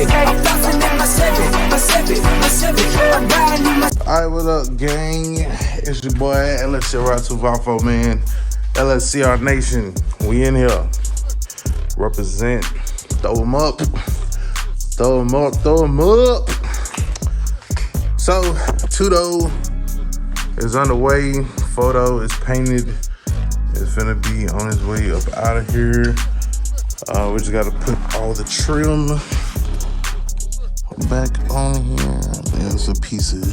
Alright, what up, gang? It's your boy LSC Right 254, man. LSCR Nation, we in here. Represent. Throw them up. Throw them up. Throw them up. So, Tudo is underway. Photo is painted. It's finna be on his way up out of here. We just gotta put all the trim back on here. There's a piece of, I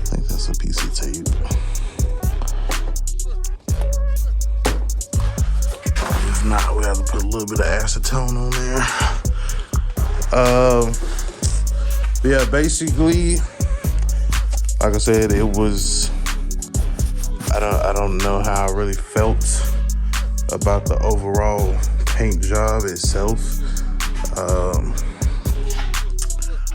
think that's a piece of tape. If not, we have to put a little bit of acetone on there. But yeah, basically, like I said, it was, I don't know how I really felt about the overall paint job itself.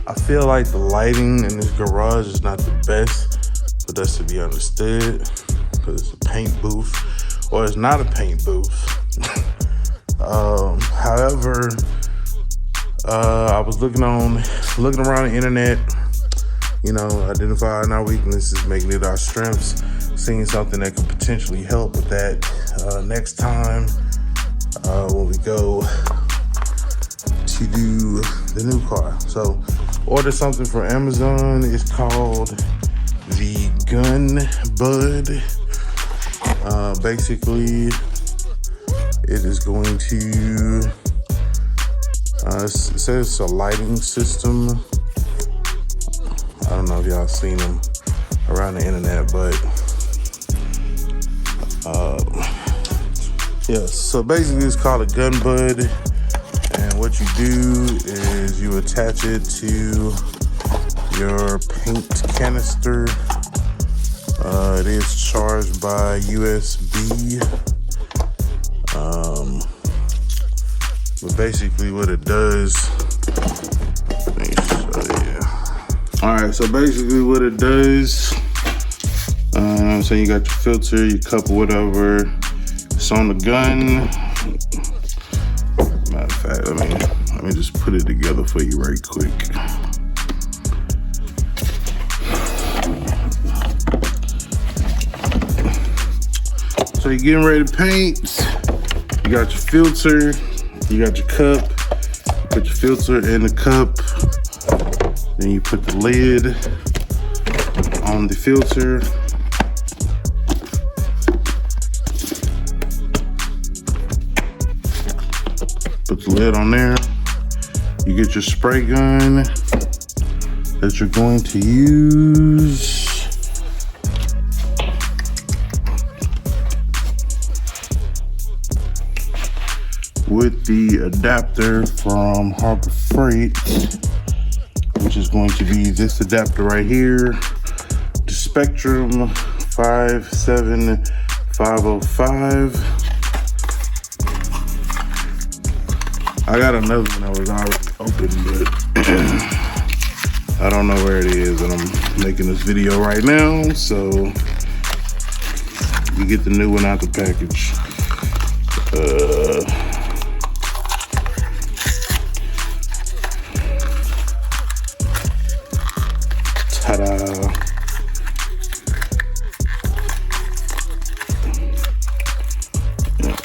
I feel like the lighting in this garage is not the best, but that's to be understood because it's a paint booth, or it's not a paint booth. However, I was looking around the internet, you know, identifying our weaknesses, making it our strengths, seeing something that could potentially help with that next time when we go to do the new car. So ordered something from Amazon. It's called the Gun Bud. Basically, it is going to, it says it's a lighting system. I don't know if y'all seen them around the internet, but yeah, so basically it's called a Gun Bud, and what you do is you attach it to your paint canister. It is charged by USB. But basically what it does, let me show you. All right, so basically what it does, so you got your filter, your cup, or whatever. It's on the gun. Matter of fact, let me just put it together for you right quick. So you're getting ready to paint. You got your filter, you got your cup. You put your filter in the cup. Then you put the lid on the filter. Put the lid on there. You get your spray gun that you're going to use. With the adapter from Harbor Freight, which is going to be this adapter right here, the Spectrum 57505. I got another one that was already open, but I don't know where it is, and I'm making this video right now, so you get the new one out the package. Ta-da.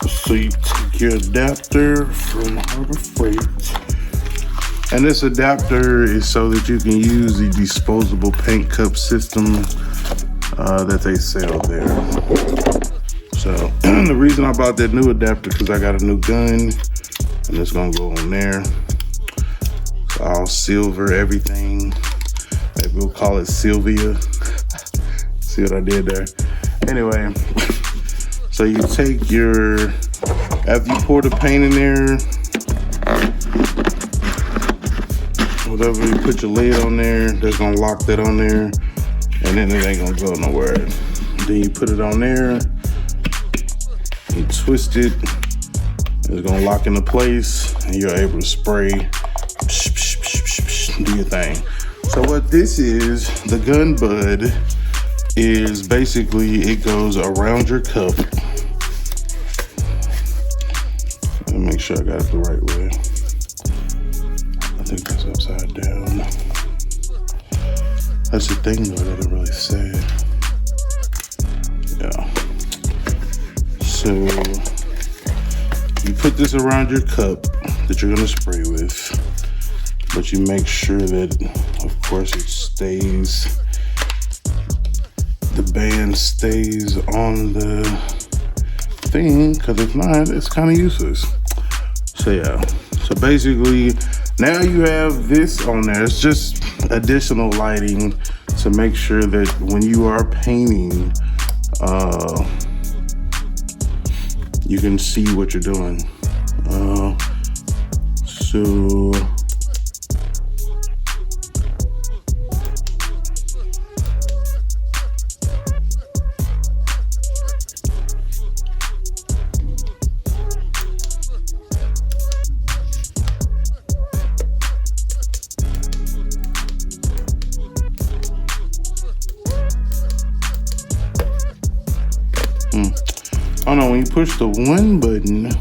So you take your adapter from Harbor Freight, and this adapter is so that you can use the disposable paint cup system that they sell there. So the reason I bought that new adapter, because I got a new gun, and it's gonna go on there. So all silver, everything. Maybe we'll call it Sylvia. See what I did there? Anyway, so you take your, after you pour the paint in there, whatever, you put your lid on there, that's gonna lock that on there, and then it ain't gonna go nowhere. Then you put it on there, you twist it, it's gonna lock into place, and you're able to spray, do your thing. So what this is, the Gun Bud, is basically, it goes around your cup. Let me make sure I got it the right way. think that's upside down. That's the thing though, it doesn't really say. Yeah. So you put this around your cup that you're gonna spray with, but you make sure that, of course, it stays, the band stays on the thing, because if not, it's kind of useless. So yeah, so basically now you have this on there. It's just additional lighting to make sure that when you are painting, you can see what you're doing. So oh no, when you push the one button,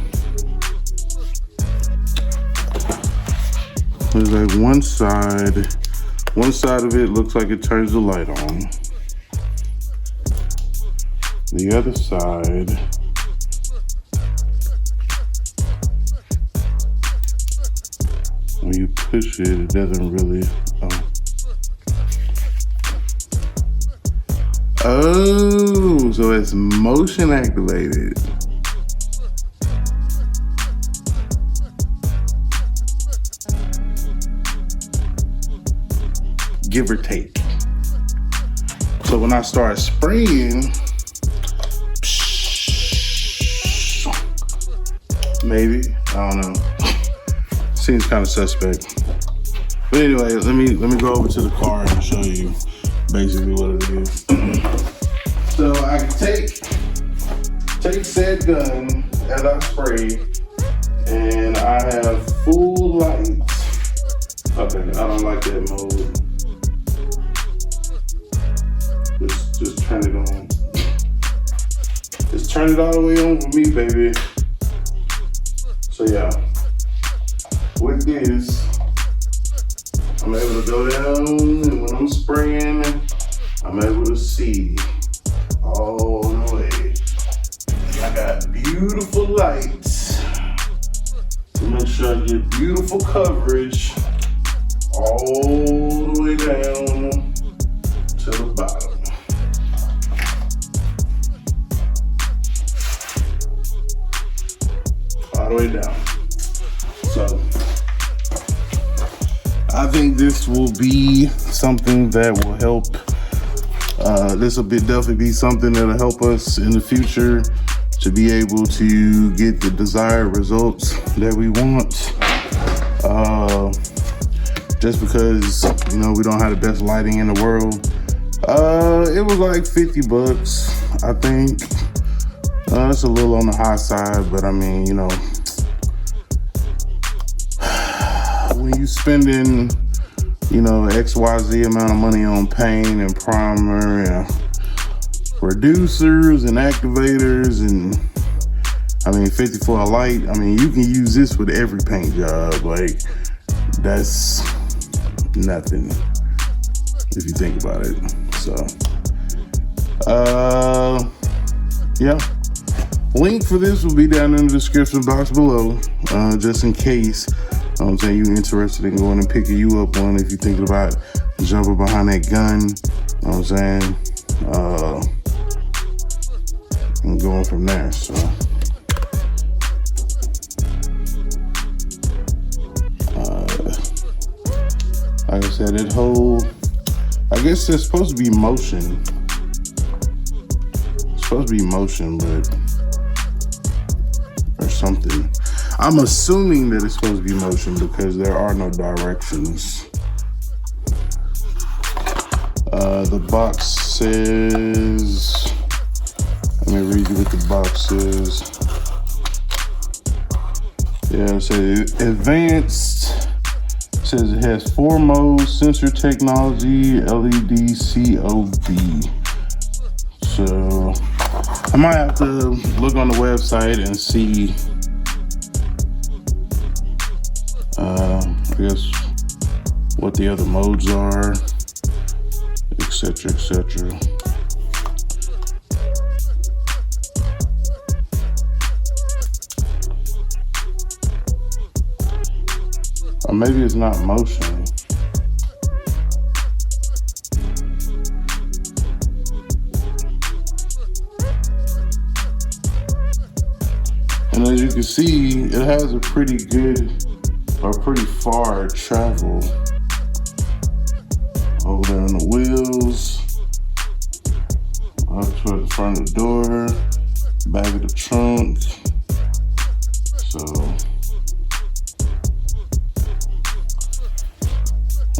there's like one side of it looks like it turns the light on. The other side, when you push it, it doesn't really, oh, so it's motion activated. Give or take. So when I start spraying, maybe, I don't know. Seems kind of suspect. But anyway, let me go over to the car and show you basically what it is. So I can take said gun as I spray, and I have full lights. Okay, I don't like that mode. Just turn it on. Just turn it all the way on for me, baby. So yeah, with this, I'm able to go down, and when I'm spraying, I'm able to see all the way. I got beautiful lights to make sure I get beautiful coverage all the way down to the bottom. All the way down. So I think this will be something that will help. This will definitely be something that'll help us in the future to be able to get the desired results that we want. Just because, you know, we don't have the best lighting in the world. It was like $50, I think. It's a little on the high side, but I mean, you know, when you spending, you know, XYZ amount of money on paint and primer and reducers and activators, and I mean, 50 for a light, I mean, you can use this with every paint job. Like, that's nothing if you think about it. So, yeah. Link for this will be down in the description box below, just in case. I'm saying you're interested in going and picking you up one if you're thinking about jumping behind that gun. I'm saying, and going from there. So, like I said, it hold. I guess there's supposed to be motion. It's supposed to be motion, but or something. I'm assuming that it's supposed to be motion because there are no directions. The box says, let me read you what the box says. Yeah, it says advanced. It says it has 4 modes: sensor technology, LED, COD. So I might have to look on the website and see, I guess what the other modes are, etc., etc. Or maybe it's not motion. And as you can see, it has a pretty good or pretty far travel. Over there on the wheels, up toward the front of the door, back of the trunk. So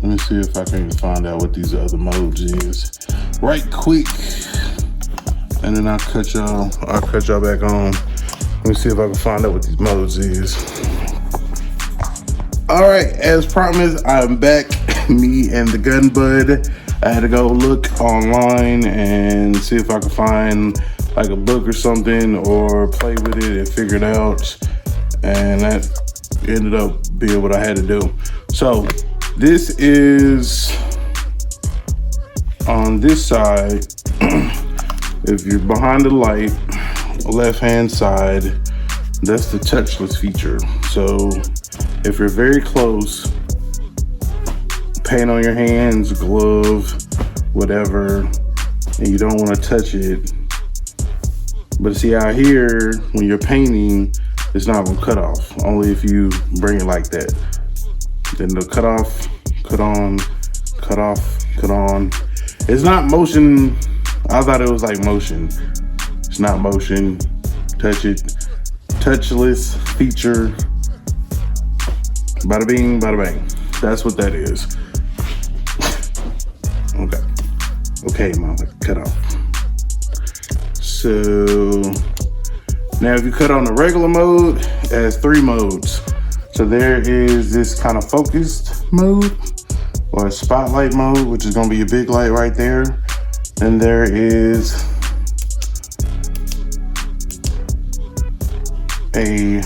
let me see if I can find out what these other modes is right quick, and then I'll cut y'all back on. Let me see if I can find out what these modes is. All right, as promised, I'm back. Me and the gun bud. I had to go look online and see if I could find like a book or something, or play with it and figure it out. And that ended up being what I had to do. So this is on this side. If you're behind the light, left hand side, that's the touchless feature. So if you're very close, paint on your hands, glove, whatever, and you don't want to touch it. But see out here, when you're painting, it's not gonna cut off, only if you bring it like that. Then the cut off, cut on, cut off, cut on. It's not motion. I thought it was like motion. It's not motion. Touch it. Touchless feature. Bada bing, bada bang. That's what that is. Okay. Okay, mama, cut off. So now if you cut on the regular mode, it has 3 modes. So there is this kind of focused mode, or a spotlight mode, which is gonna be a big light right there. And there is a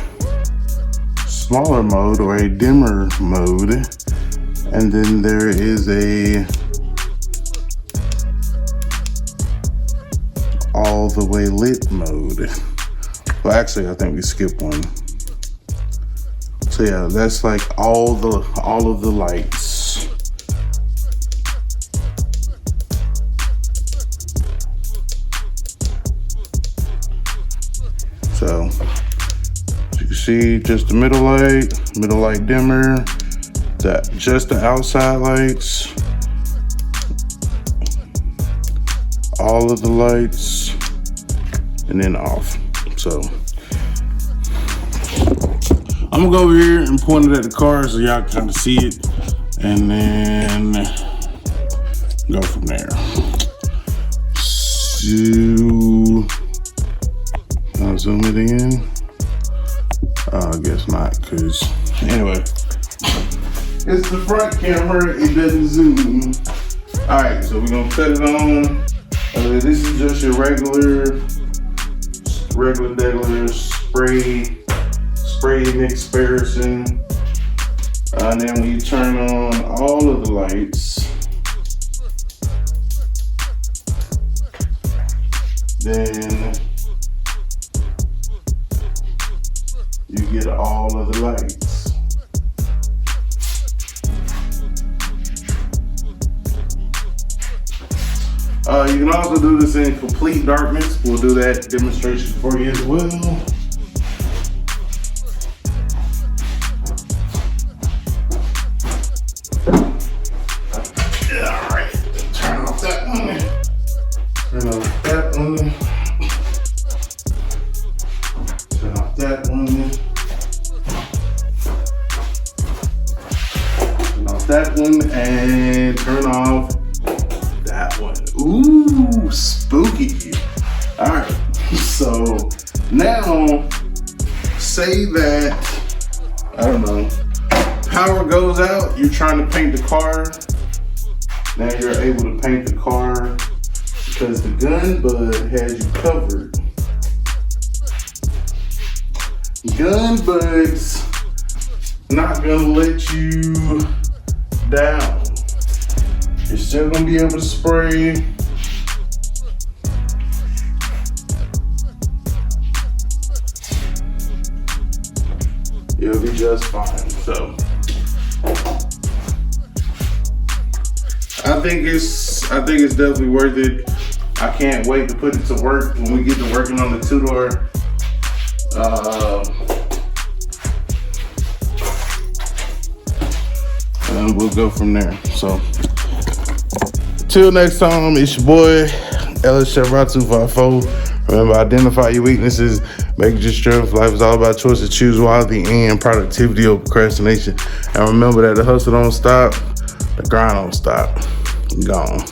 smaller mode, or a dimmer mode. And then there is a all the way lit mode. Well, actually, I think we skipped one. So yeah, that's like all of the lights. So as you can see, just the middle light dimmer, just the outside lights, all of the lights, and then off. So I'm gonna go over here and point it at the car so y'all can kind of see it, and then go from there. So I'll zoom it in. I guess not, because anyway, it's the front camera, it doesn't zoom. All right, so we're gonna cut it on. This is just your regular spray McPherson. And then when you turn on all of the lights, then you get all of the lights. You can also do this in complete darkness. We'll do that demonstration for you as well. All right, turn off that one. Turn off that one. Turn off that one. Turn off that one, and turn off that one. Ooh, spooky. All right, so now say that, I don't know, power goes out, you're trying to paint the car. Now you're able to paint the car because the gun bud has you covered. Gun bud's not gonna let you down. You're still gonna be able to spray. You'll be just fine. So I think it's definitely worth it. I can't wait to put it to work when we get to working on the two-door. And we'll go from there. So till next time, it's your boy Ellis Chevrolet 254. Remember, identify your weaknesses, make it your strength. Life is all about choices. Choose wisely and productivity over procrastination. And remember that the hustle don't stop, the grind don't stop. Gone.